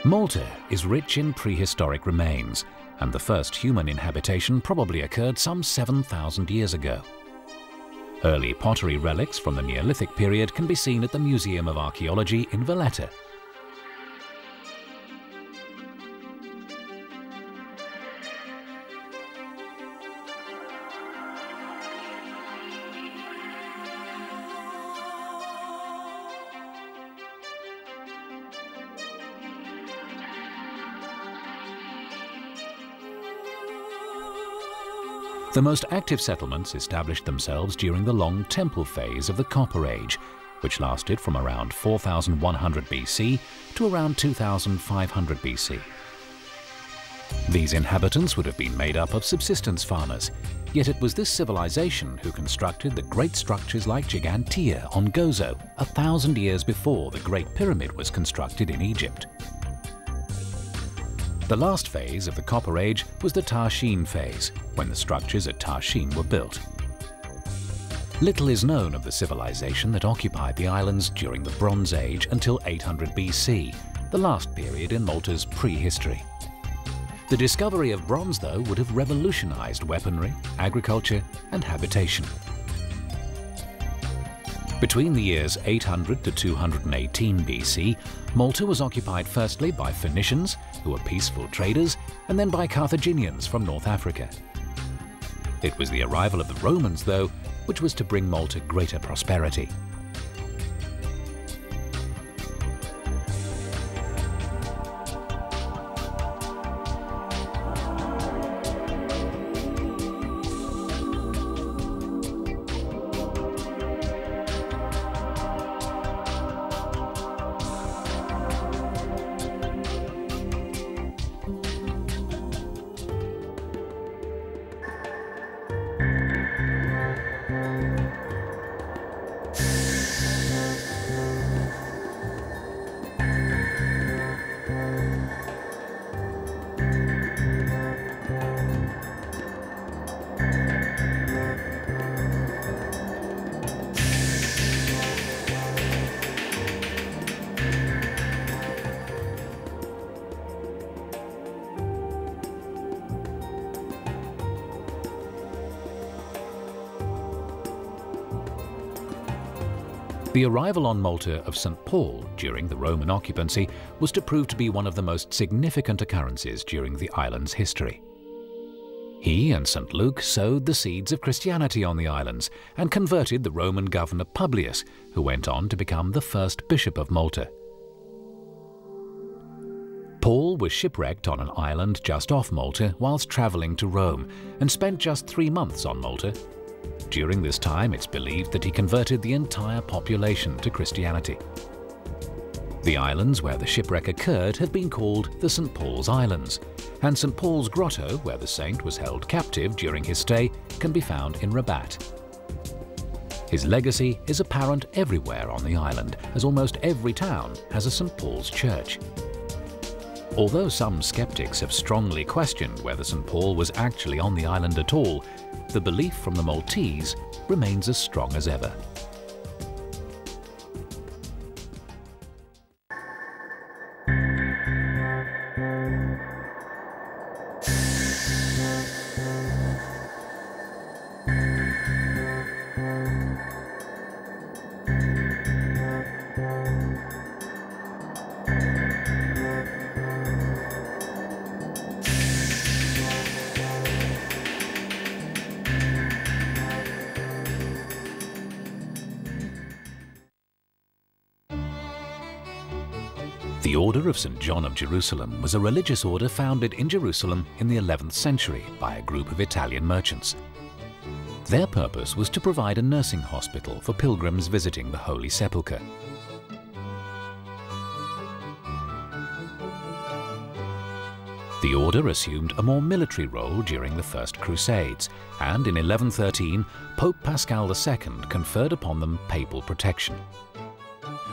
Malta is rich in prehistoric remains, and the first human inhabitation probably occurred some 7,000 years ago. Early pottery relics from the Neolithic period can be seen at the Museum of Archaeology in Valletta. The most active settlements established themselves during the long temple phase of the Copper Age, which lasted from around 4100 BC to around 2500 BC. These inhabitants would have been made up of subsistence farmers, yet it was this civilization who constructed the great structures like Gigantea on Gozo 1,000 years before the Great Pyramid was constructed in Egypt. The last phase of the Copper Age was the Tarshian phase, when the structures at Tarshian were built. Little is known of the civilization that occupied the islands during the Bronze Age until 800 BC, the last period in Malta's prehistory. The discovery of bronze, though, would have revolutionized weaponry, agriculture, and habitation. Between the years 800 to 218 BC, Malta was occupied firstly by Phoenicians, who were peaceful traders, and then by Carthaginians from North Africa. It was the arrival of the Romans, though, which was to bring Malta greater prosperity. The arrival on Malta of St. Paul during the Roman occupancy was to prove to be one of the most significant occurrences during the island's history. He and St. Luke sowed the seeds of Christianity on the islands and converted the Roman governor Publius, who went on to become the first bishop of Malta. Paul was shipwrecked on an island just off Malta whilst travelling to Rome and spent just 3 months on Malta. During this time, it's believed that he converted the entire population to Christianity. The islands where the shipwreck occurred have been called the St. Paul's Islands, and St. Paul's Grotto, where the saint was held captive during his stay, can be found in Rabat. His legacy is apparent everywhere on the island, as almost every town has a St. Paul's church. Although some skeptics have strongly questioned whether St. Paul was actually on the island at all, the belief from the Maltese remains as strong as ever. The Order of St. John of Jerusalem was a religious order founded in Jerusalem in the 11th century by a group of Italian merchants. Their purpose was to provide a nursing hospital for pilgrims visiting the Holy Sepulchre. The order assumed a more military role during the First Crusades, and in 1113, Pope Paschal II conferred upon them papal protection.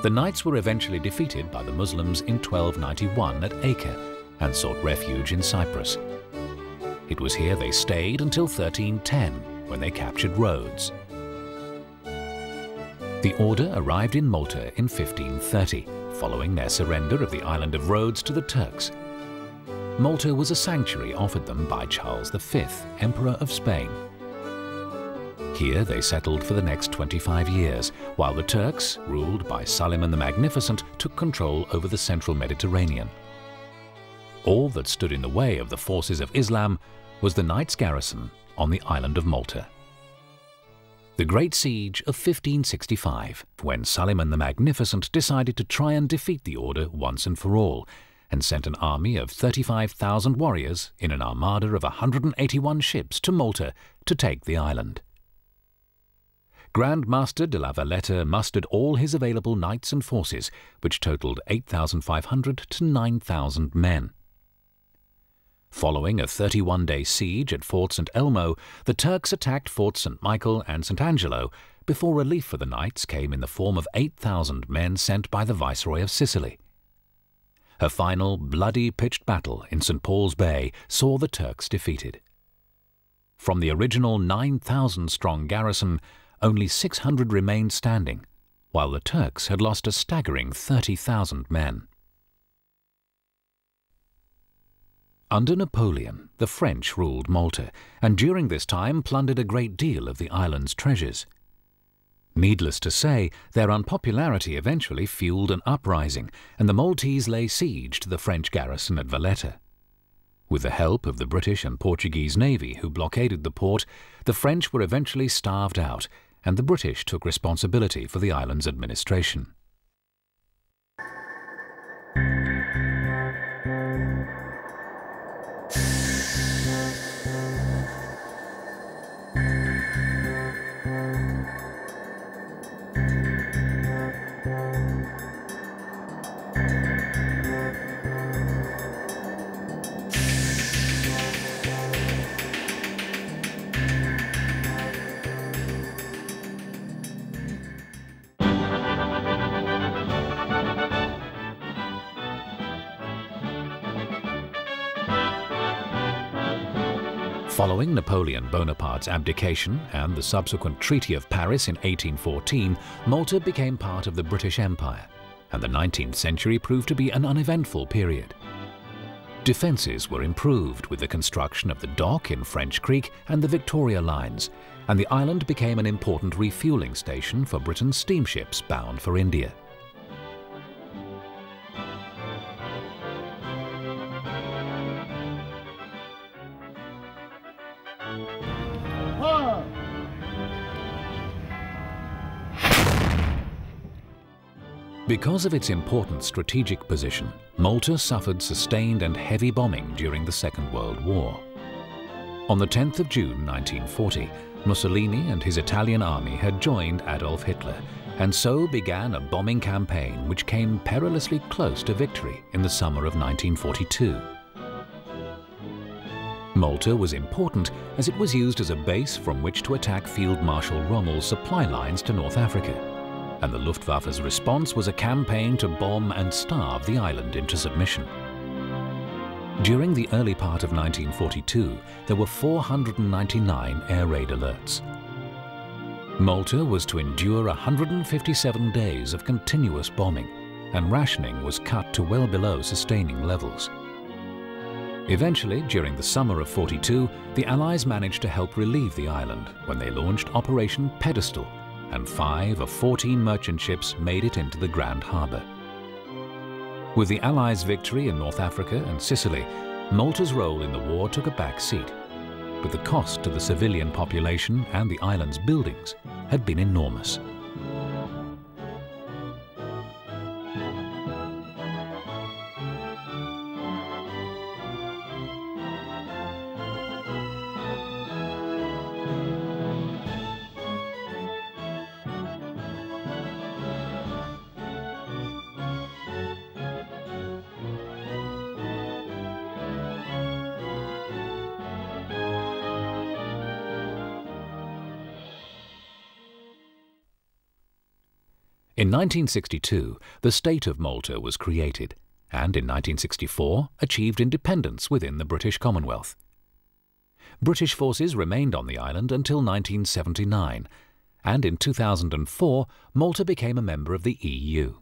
The Knights were eventually defeated by the Muslims in 1291 at Acre and sought refuge in Cyprus. It was here they stayed until 1310, when they captured Rhodes. The order arrived in Malta in 1530, following their surrender of the island of Rhodes to the Turks. Malta was a sanctuary offered them by Charles V, Emperor of Spain. Here they settled for the next 25 years, while the Turks, ruled by Suleiman the Magnificent, took control over the central Mediterranean. All that stood in the way of the forces of Islam was the Knights' garrison on the island of Malta. The Great Siege of 1565, when Suleiman the Magnificent decided to try and defeat the order once and for all, and sent an army of 35,000 warriors in an armada of 181 ships to Malta to take the island. Grand Master de la Valletta mustered all his available knights and forces, which totalled 8,500 to 9,000 men. Following a 31-day siege at Fort St. Elmo, the Turks attacked Fort St. Michael and St. Angelo, before relief for the knights came in the form of 8,000 men sent by the Viceroy of Sicily. A final, bloody, pitched battle in St. Paul's Bay saw the Turks defeated. From the original 9,000-strong garrison, only 600 remained standing, while the Turks had lost a staggering 30,000 men. Under Napoleon, the French ruled Malta, and during this time plundered a great deal of the island's treasures. Needless to say, their unpopularity eventually fueled an uprising, and the Maltese lay siege to the French garrison at Valletta. With the help of the British and Portuguese navy who blockaded the port, the French were eventually starved out, and the British took responsibility for the island's administration. Following Napoleon Bonaparte's abdication and the subsequent Treaty of Paris in 1814, Malta became part of the British Empire, and the 19th century proved to be an uneventful period. Defences were improved with the construction of the dock in French Creek and the Victoria Lines, and the island became an important refuelling station for Britain's steamships bound for India. Because of its important strategic position, Malta suffered sustained and heavy bombing during the Second World War. On the 10th of June 1940, Mussolini and his Italian army had joined Adolf Hitler, and so began a bombing campaign which came perilously close to victory in the summer of 1942. Malta was important as it was used as a base from which to attack Field Marshal Rommel's supply lines to North Africa, and the Luftwaffe's response was a campaign to bomb and starve the island into submission. During the early part of 1942, there were 499 air raid alerts. Malta was to endure 157 days of continuous bombing, and rationing was cut to well below sustaining levels. Eventually, during the summer of '42, the Allies managed to help relieve the island when they launched Operation Pedestal, and 5 of 14 merchant ships made it into the Grand Harbour. With the Allies' victory in North Africa and Sicily, Malta's role in the war took a back seat, but the cost to the civilian population and the island's buildings had been enormous. In 1962, the state of Malta was created, and in 1964 achieved independence within the British Commonwealth. British forces remained on the island until 1979, and in 2004 Malta became a member of the EU.